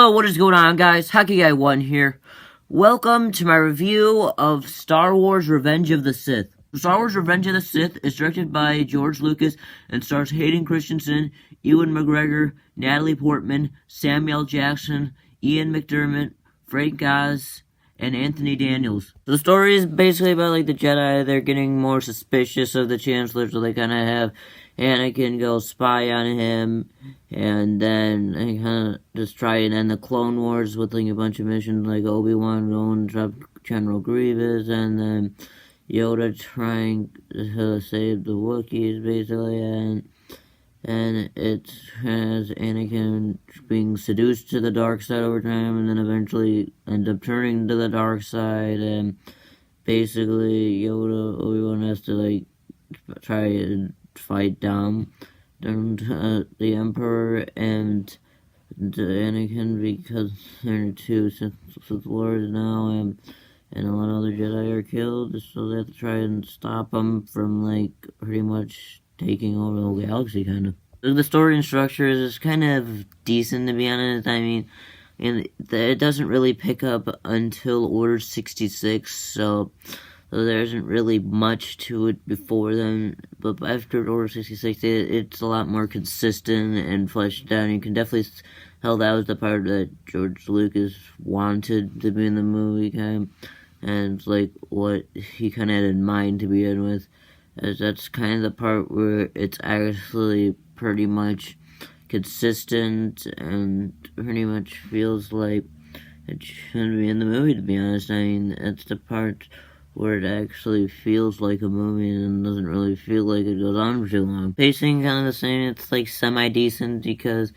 Hello, what is going on, guys? HockeyGuy1 here. Welcome to my review of Star Wars Revenge of the Sith. Star Wars Revenge of the Sith is directed by George Lucas and stars Hayden Christensen, Ewan McGregor, Natalie Portman, Samuel Jackson, Ian McDermott, Frank Oz, and Anthony Daniels. So the story is basically about, the Jedi. They're getting more suspicious of the Chancellor, so they kind of have Anakin go spy on him, and then they kind of just try and end the Clone Wars with, a bunch of missions, like Obi-Wan going to trap General Grievous, and then Yoda trying to save the Wookiees, basically, and it has Anakin being seduced to the dark side over time, and then eventually end up turning to the dark side, and basically Obi-Wan has to, try and fight down the Emperor and Anakin, because they're two Sith Lords now, and a lot of other Jedi are killed, so they have to try and stop them from, pretty much taking over the whole galaxy, kind of. The story and structure is kind of decent, to be honest. I mean, and it doesn't really pick up until Order 66, so there isn't really much to it before then. But after Order 66, it's a lot more consistent and fleshed out. You can definitely tell that was the part that George Lucas wanted to be in the movie, and what he kind of had in mind to begin with. As that's kind of the part where it's actually pretty much consistent and pretty much feels like it should be in the movie, to be honest. I mean, that's the part where it actually feels like a movie and doesn't really feel like it goes on for too long. Pacing kind of the same. It's semi-decent because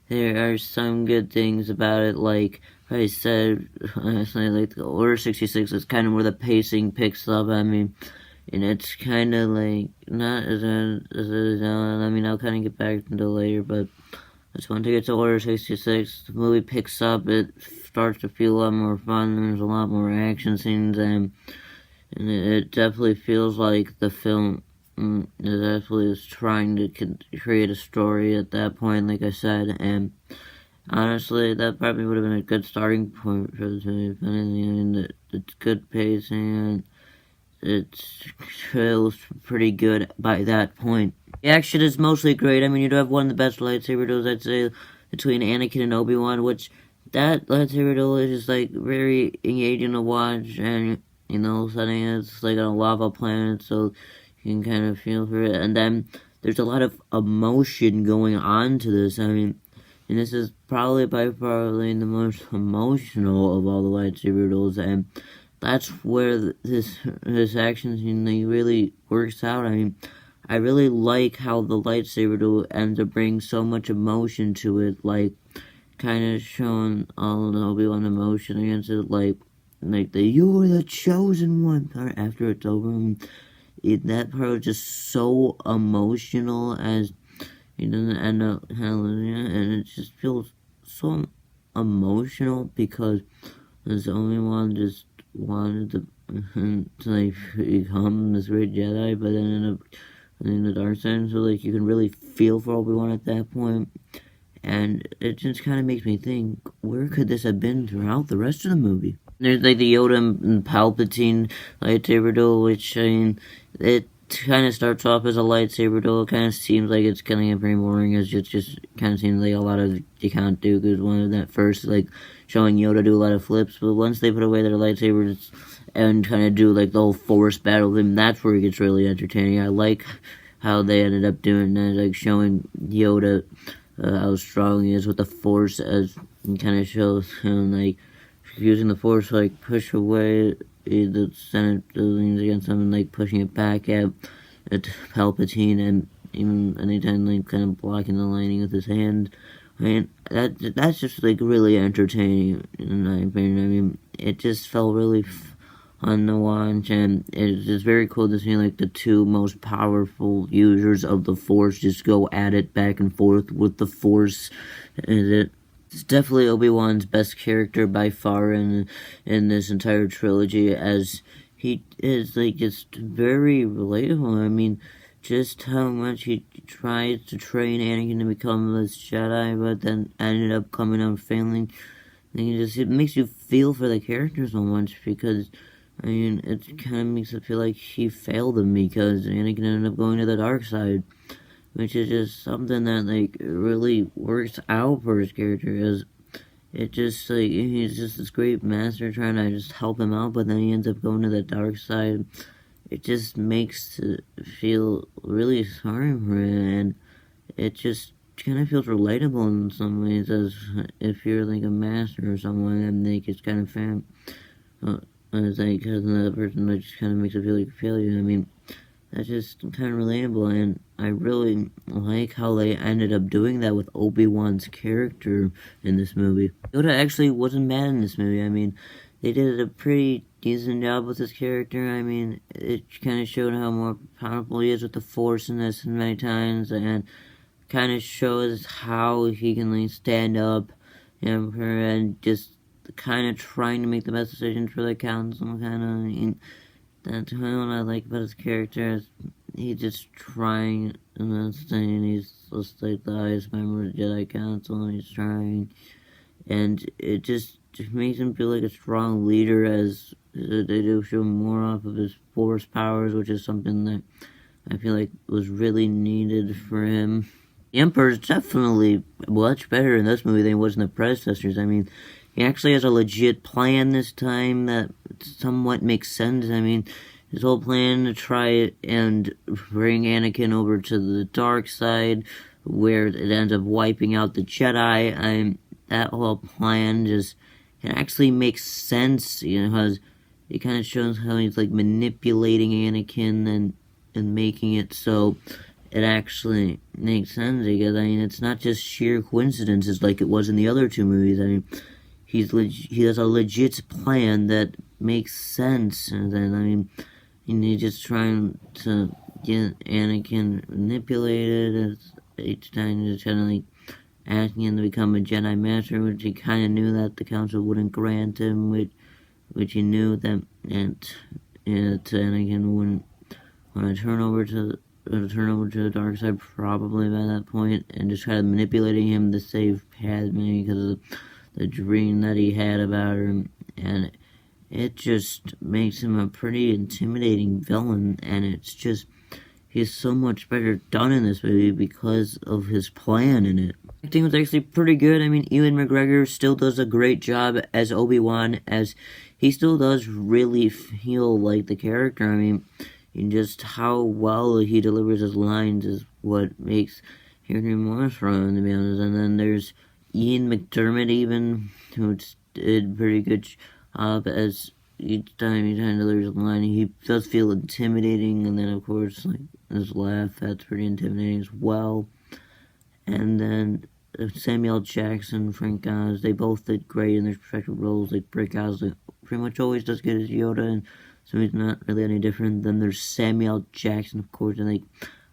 there are some good things about it. Like I said, honestly, the Order 66 is kind of where the pacing picks up. I mean, and it's kind of not as it is now. I mean, I'll kind of get back into it later, but I just want to get to Order 66. The movie picks up. It starts to feel a lot more fun. There's a lot more action scenes, and it definitely feels like the film definitely is trying to create a story at that point, like I said, and honestly, that probably would have been a good starting point for the movie. I mean, it's good pacing, and it feels pretty good by that point. The action is mostly great. I mean, you do have one of the best lightsaber duels, I'd say, between Anakin and Obi-Wan, which that lightsaber duel is just, very engaging to watch, and, setting it's, on a lava planet, so you can kind of feel for it, and then there's a lot of emotion going on to this. I mean, and this is probably by far the most emotional of all the lightsaber duels, and that's where this action scene really works out. I mean, I really like how the lightsaber duel ends up bringing so much emotion to it, kind of showing all the Obi-Wan emotion against it, the "you're the chosen one" part after it's over. That part was just so emotional as he doesn't end up losing it, and it just feels so emotional because this Obi-Wan just wanted to become this great Jedi, but then ended up in the dark side, so you can really feel for Obi-Wan at that point, and it just kind of makes me think, where could this have been throughout the rest of the movie? There's the Yoda and Palpatine lightsaber duel, which, I mean, it kind of starts off as a lightsaber duel. It kind of seems like it's kind of get pretty boring, as it just kind of seems like a lot of Count Dooku's one of that first, showing Yoda do a lot of flips, but once they put away their lightsabers and kind of do, the whole Force battle, then that's where it gets really entertaining. I like how they ended up doing that, showing Yoda how strong he is with the Force, as it kind of shows him, using the Force to, push away the Senate buildings against them, and, pushing it back at Palpatine, and even anytime, kind of blocking the lightning with his hand. I mean, that's just, really entertaining, in my opinion. I mean, it just felt really fun to watch, and it's just very cool to see, the two most powerful users of the Force just go at it back and forth with the Force. It's definitely Obi-Wan's best character by far in this entire trilogy, as he is, just very relatable. I mean, just how much he tries to train Anakin to become this Jedi, but then ended up coming out failing. And it makes you feel for the character so much, because I mean, it kind of makes it feel like he failed him because Anakin ended up going to the dark side, which is just something that like really works out for his character. As it just like he's just this great master trying to just help him out, but then he ends up going to the dark side. It just makes it feel really sorry for him, and it just kind of feels relatable in some ways, as if you're like a master or someone, and like it's kind of fan. It's like, because the person that just kind of makes it feel like a failure. I mean, that's just kind of relatable, and I really like how they ended up doing that with Obi-Wan's character in this movie. Yoda actually wasn't bad in this movie. I mean, they did a pretty decent job with his character. I mean, it kind of showed how more powerful he is with the Force in this many times, and kind of shows how he can like stand up and just kind of trying to make the best decisions for the council. That's what I like about his character. Is he's just trying, and that's saying he's just like the highest member of the Jedi Council, and he's trying, and it just makes him feel like a strong leader, as they do show more off of his Force powers, which is something that I feel like was really needed for him. The Emperor's definitely much better in this movie than he was in the predecessors. I mean, he actually has a legit plan this time that somewhat makes sense. I mean, his whole plan to try and bring Anakin over to the dark side, where it ends up wiping out the Jedi, that whole plan just it actually makes sense, because it kind of shows how he's like manipulating Anakin and making it so it actually makes sense, because I mean, it's not just sheer coincidences like it was in the other two movies. I mean, he has a legit plan that makes sense, and then I mean, he's just trying to get Anakin manipulated. Each time he's kind of like asking him to become a Jedi Master, which he kind of knew that the Council wouldn't grant him, which he knew that Anakin wouldn't want to turn over to the dark side probably by that point, and just kind of manipulating him to save Padme because of the dream that he had about her, and it just makes him a pretty intimidating villain, and it's just he's so much better done in this movie because of his plan in it. Acting was actually pretty good. I mean, Ewan McGregor still does a great job as Obi-Wan, as he still does really feel like the character. I mean, and just how well he delivers his lines is what makes hearing more from him, to be honest. And then there's Ian McDermott, even, who did a pretty good job, as each time he kind of delivers a line, he does feel intimidating, and then, of course, like, his laugh, that's pretty intimidating as well. And then Samuel Jackson, Frank Oz, they both did great in their respective roles. Like, Frank Oz pretty much always does good as Yoda, and so he's not really any different. Then there's Samuel Jackson, of course, and like,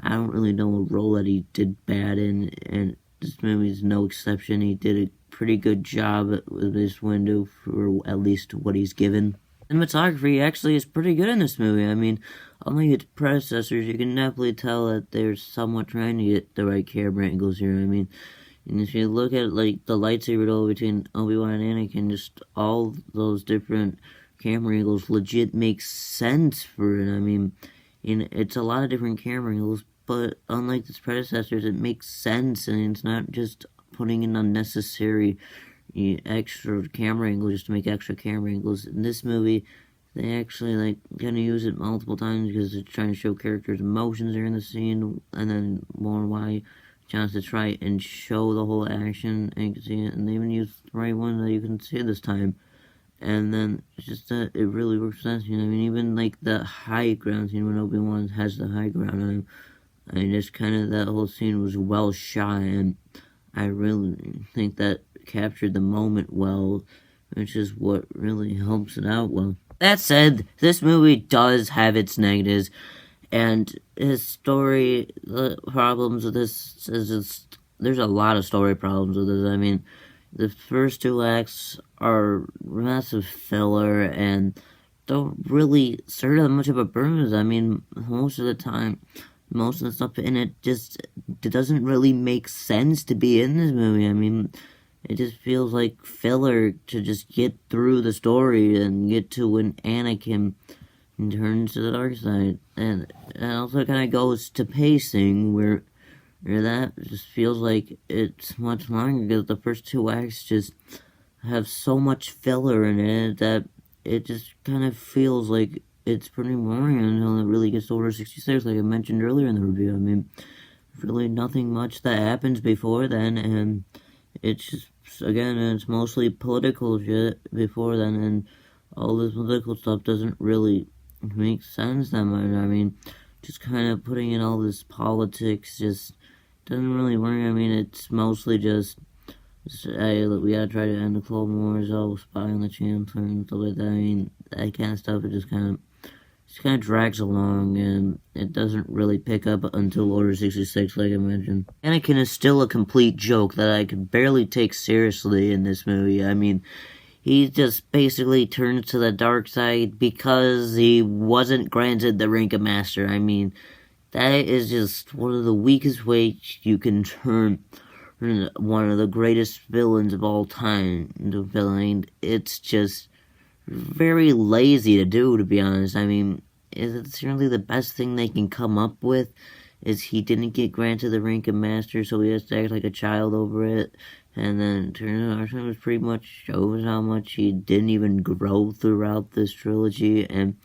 I don't really know a role that he did bad in, and this movie's no exception. He did a pretty good job with this window for at least what he's given. Cinematography actually is pretty good in this movie. I mean, unlike its predecessors, you can definitely tell that they're somewhat trying to get the right camera angles here. I mean, and if you look at like the lightsaber duel between Obi-Wan and Anakin, just all those different camera angles legit make sense for it. I mean, it's a lot of different camera angles, but unlike its predecessors, it makes sense, and it's not just putting in unnecessary extra camera angles just to make extra camera angles. In this movie, they actually like kind of use it multiple times because it's trying to show characters' emotions during the scene, and then more why chance to try and show the whole action, and you can see it, and they even use the right one that you can see this time. And then it's just that it really works sense. I mean, even like the high ground scene when Obi-Wan has the high ground on him, I mean, just kind of that whole scene was well shot, and I really think that captured the moment well, which is what really helps it out well. That said, this movie does have its negatives, and his story, the problems with this is just, there's a lot of story problems with this. I mean, the first two acts are massive filler and don't really serve that much of a purpose. I mean, most of the time, most of the stuff in it it doesn't really make sense to be in this movie. I mean, it just feels like filler to just get through the story and get to when Anakin turns to the dark side. And it also kind of goes to pacing, where that just feels like it's much longer, because the first two acts just have so much filler in it that it just kind of feels like it's pretty boring until it really gets to Order 66, like I mentioned earlier in the review. I mean, really nothing much that happens before then, and it's just, again, it's mostly political shit before then, and all this political stuff doesn't really make sense that much. I mean, just kind of putting in all this politics just doesn't really work. I mean, it's mostly just hey, look, we gotta try to end the Clone Wars, spy on the Chancellor and stuff like that. I mean, that kind of stuff, it just kind of drags along, and it doesn't really pick up until Order 66, like I mentioned. Anakin is still a complete joke that I could barely take seriously in this movie. I mean, he just basically turns to the dark side because he wasn't granted the rank of Master. I mean, that is just one of the weakest ways you can turn one of the greatest villains of all time into a villain. It's just very lazy to do, to be honest. I mean, it's really the best thing they can come up with is he didn't get granted the rank of Master, so he has to act like a child over it. And then turns out it pretty much shows how much he didn't even grow throughout this trilogy, and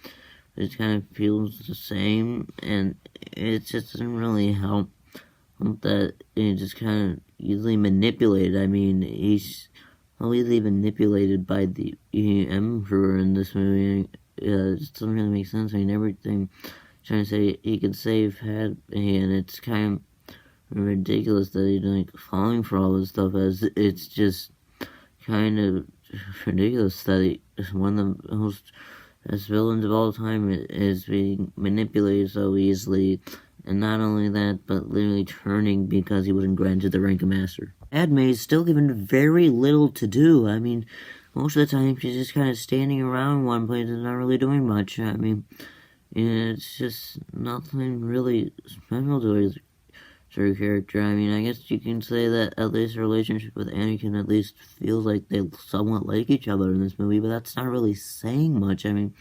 it kind of feels the same, and it just doesn't really help that it just kind of easily manipulated. I mean, he's easily manipulated by the Emperor in this movie. It just doesn't really make sense. I mean, everything trying to say he could save Padme, and it's kind of ridiculous that he's like falling for all this stuff, as it's just kind of ridiculous that he is one of the most best villains of all time is being manipulated so easily. And not only that, but literally turning because he wasn't granted the rank of Master. Padme is still given very little to do. I mean, most of the time she's just kind of standing around one place and not really doing much. I mean, it's just nothing really special to her character. I mean, I guess you can say that at least her relationship with Anakin at least feels like they somewhat like each other in this movie, but that's not really saying much. I mean,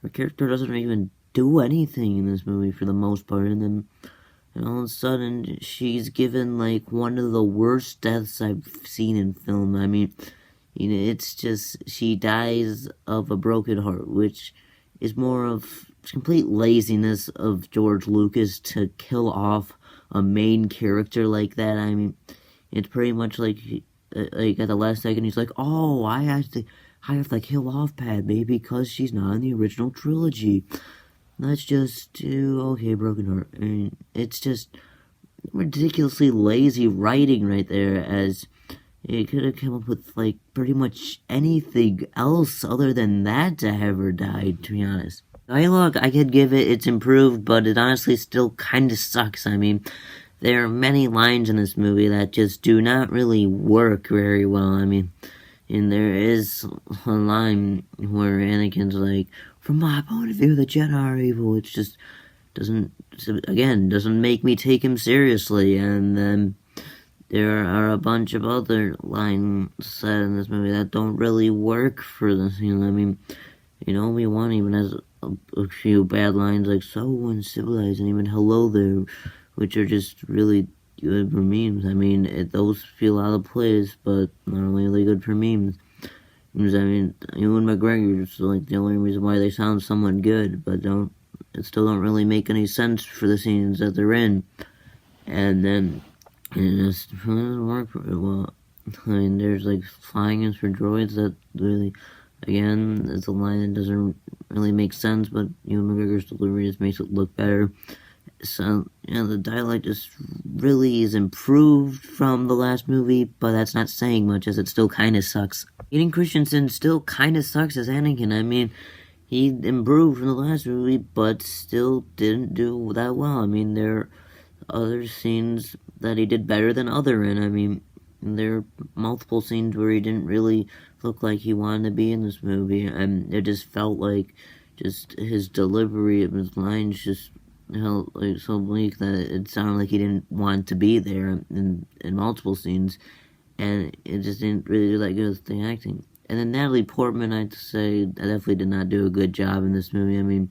her character doesn't even do anything in this movie for the most part, and then all of a sudden she's given like one of the worst deaths I've seen in film. I mean, it's just she dies of a broken heart, which is more of complete laziness of George Lucas to kill off a main character like that. I mean, it's pretty much like at the last second he's like, oh, I have to kill off Padme because she's not in the original trilogy. Let's just do, okay, broken heart. I mean, it's just ridiculously lazy writing right there, as it could have come up with, like, pretty much anything else other than that to have her died, to be honest. Dialogue, I could give it's improved, but it honestly still kind of sucks. I mean, there are many lines in this movie that just do not really work very well. I mean, and there is a line where Anakin's like, from my point of view, the Jedi are evil. It just doesn't make me take him seriously. And then there are a bunch of other lines said in this movie that don't really work for the scene. I mean, Obi-Wan even has a few bad lines, like so uncivilized, and even hello there, which are just really good for memes. I mean, those feel out of place, but not really good for memes. I mean, Ewan McGregor is like the only reason why they sound somewhat good, but it still don't really make any sense for the scenes that they're in. And then it just doesn't work very well. I mean, there's like flying in for droids that really, again, it's a line that doesn't really make sense, but Ewan McGregor's delivery just makes it look better. So, the dialect just really is improved from the last movie, but that's not saying much, as it still kind of sucks. Hayden Christensen still kind of sucks as Anakin. I mean, he improved from the last movie, but still didn't do that well. I mean, there are other scenes that he did better than other in. I mean, there are multiple scenes where he didn't really look like he wanted to be in this movie, and it just felt like just his delivery of his lines just like, so bleak that it sounded like he didn't want to be there in multiple scenes, and it just didn't really do that good with the acting. And then Natalie Portman, I'd say, definitely did not do a good job in this movie. I mean,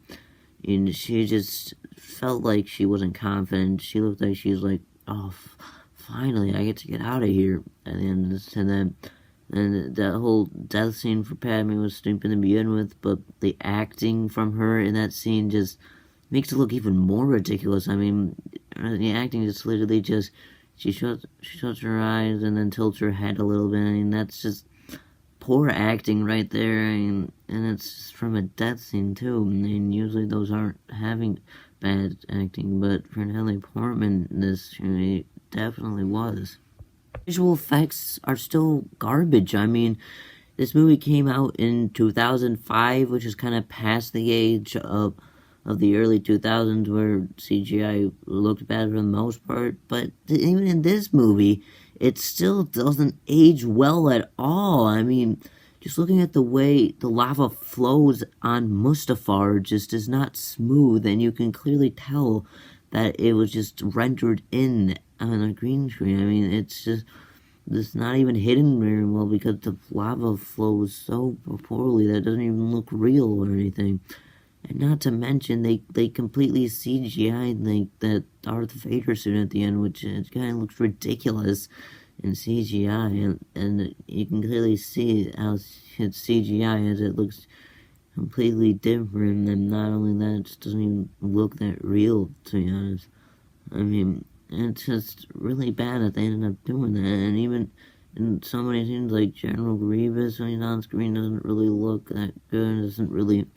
she just felt like she wasn't confident. She looked like she was like, oh, finally, I get to get out of here at the end of this. And then that whole death scene for Padme was stupid to begin with, but the acting from her in that scene just makes it look even more ridiculous. I mean, the acting just literally just, she shuts her eyes and then tilts her head a little bit. I mean, that's just poor acting right there. I mean, and it's just from a death scene, too. I mean, usually those aren't having bad acting, but for Natalie Portman, this definitely was. Visual effects are still garbage. I mean, this movie came out in 2005, which is kind of past the age of the early 2000s where CGI looked bad for the most part, but even in this movie, it still doesn't age well at all. I mean, just looking at the way the lava flows on Mustafar just is not smooth, and you can clearly tell that it was just rendered in on a green screen. I mean, it's not even hidden very well because the lava flows so poorly that it doesn't even look real or anything. And not to mention, they completely CGI'd like that Darth Vader suit at the end, which kind of looks ridiculous in CGI, and you can clearly see how it's CGI as it looks completely different, and not only that, it just doesn't even look that real, to be honest. I mean, it's just really bad that they ended up doing that, and even in so many scenes, like General Grievous, when he's on screen, doesn't really look that good, doesn't really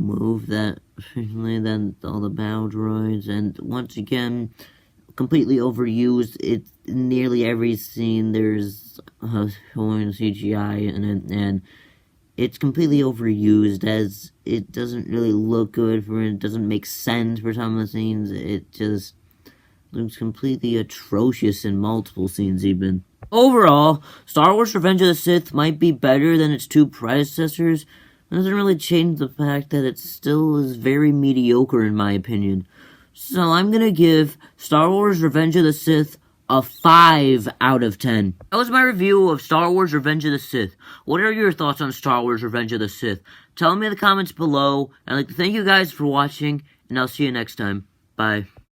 move that efficiently than all the battle droids, and once again, completely overused. It's nearly every scene there's showing CGI and it's completely overused, as it doesn't really look good for it. It doesn't make sense for some of the scenes. It just looks completely atrocious in multiple scenes even. Overall, Star Wars Revenge of the Sith might be better than its two predecessors. It doesn't really change the fact that it still is very mediocre in my opinion. So I'm gonna give Star Wars Revenge of the Sith a 5 out of 10. That was my review of Star Wars Revenge of the Sith. What are your thoughts on Star Wars Revenge of the Sith? Tell me in the comments below. I'd like to thank you guys for watching, and I'll see you next time. Bye.